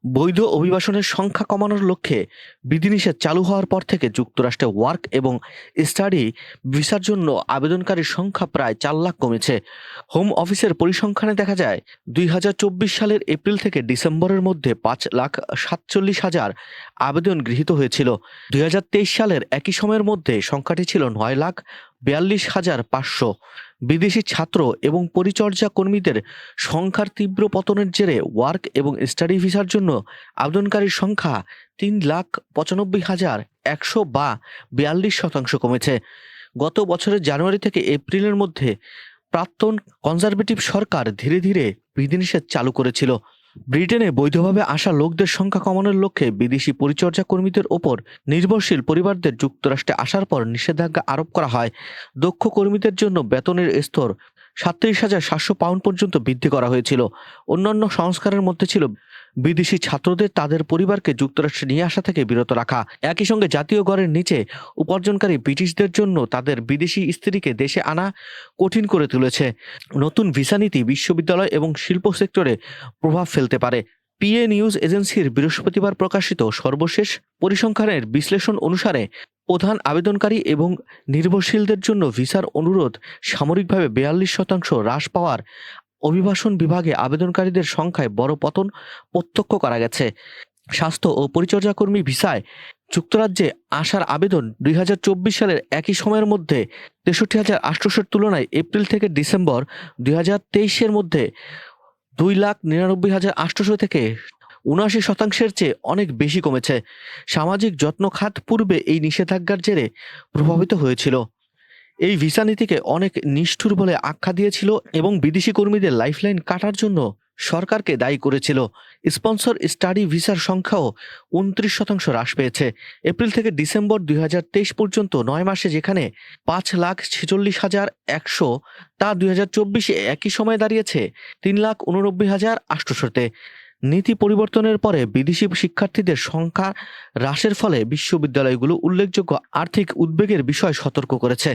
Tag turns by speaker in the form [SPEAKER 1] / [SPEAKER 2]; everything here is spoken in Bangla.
[SPEAKER 1] বৈধ অভিবাসনের সংখ্যা কমানোর লক্ষ্যে বিধিনিষেধ চালু হওয়ার পর থেকে যুক্তরাষ্ট্রে ওয়ার্ক এবং স্টাডি ভিসার জন্য আবেদনকারীর সংখ্যা প্রায় ৪ লাখ কমেছে। হোম অফিসের পরিসংখ্যানে দেখা যায় ২০২৪ সালের এপ্রিল থেকে ডিসেম্বরের মধ্যে ৫,৪৭,০০০ আবেদন গৃহীত হয়েছিল। ২০২৩ সালের একই সময়ের মধ্যে সংখ্যাটি ছিল ৯,৪২,৫০০। বিদেশি ছাত্র এবং পরিচর্যা কর্মীদের সংখ্যার তীব্র পতনের জেরে ওয়ার্ক এবং স্টাডি ভিসার জন্য আবেদনকারীর সংখ্যা ৩,৯৫,১০০ বা ৪২% কমেছে। গত বছরের জানুয়ারি থেকে এপ্রিলের মধ্যে প্রাক্তন কনজারভেটিভ সরকার ধীরে ধীরে বিধিনিষেধ চালু করেছিল। ব্রিটেনে বৈধভাবে আসা লোকদের সংখ্যা কমানোর লক্ষ্যে বিদেশি পরিচর্যা কর্মীদের ওপর নির্ভরশীল পরিবারদের যুক্তরাষ্ট্রে আসার পর নিষেধাজ্ঞা আরোপ করা হয়। দক্ষ কর্মীদের জন্য বেতনের স্তর ৩৭,৭০০ পাউন্ড পর্যন্ত বৃদ্ধি করা হয়েছিল। অন্যান্য সংস্কারের মধ্যে ছিল বিদেশি ছাত্রদের তাদের পরিবারকে যুক্তরাষ্ট্রে নিয়ে আসা থেকে বিরত রাখা। একই সঙ্গে জাতীয় গড়ের নিচে উপার্জনকারী ব্রিটিশদের জন্য তাদের বিদেশি স্ত্রীকে দেশে আনা কঠিন করে তুলেছে। নতুন ভিসা নীতি বিশ্ববিদ্যালয় এবং শিল্প সেক্টরে প্রভাব ফেলতে পারে। পিএ নিউজ এজেন্সির বৃহস্পতিবার প্রকাশিত সর্বশেষ পরিসংখ্যানের বিশ্লেষণ অনুসারে প্রধান আবেদনকারী এবং নির্ভরশীলদের জন্য ভিসার অনুরোধ সাময়িকভাবে ৪২% হ্রাস পাওয়ার অভিবাসন বিভাগে আবেদনকারীদের সংখ্যায় বড় পতন প্রত্যক্ষ করা গেছে। স্বাস্থ্য ও পরিচর্যা কর্মী ভিসায় যুক্তরাজ্যে আসার আবেদন ২০২৪ সালের একই সময়ের মধ্যে ৬৩,৮০০-এর তুলনায় এপ্রিল থেকে ডিসেম্বর ২০২৩-এর মধ্যে ২,৯৯,৮০০ থেকে ৭৯% চেয়ে অনেক বেশি কমেছে। সামাজিক যত্ন খাত পূর্বে এই নিষেধাজ্ঞার জেরে প্রভাবিত হয়েছিল। এই ভিসা নীতিকে অনেক নিষ্ঠুর বলে আখ্যা দিয়েছিল এবং বিদেশি কর্মীদের লাইফলাইন কাটার জন্য সরকারকে দায়ী করেছিল। স্পন্সর স্টাডি ভিসার সংখ্যাও ২৯% হ্রাস পেয়েছে। এপ্রিল থেকে ডিসেম্বর ২০২৩ পর্যন্ত ৯ মাসে যেখানে ৫,৪৬,১০০, তা ২০২৪-এ একই সময়ে দাঁড়িয়েছে ৩,৮৯,৮০০-তে। নীতি পরিবর্তনের পরে বিদেশি শিক্ষার্থীদের সংখ্যা হ্রাসের ফলে বিশ্ববিদ্যালয়গুলো উল্লেখযোগ্য আর্থিক উদ্বেগের বিষয় সতর্ক করেছে।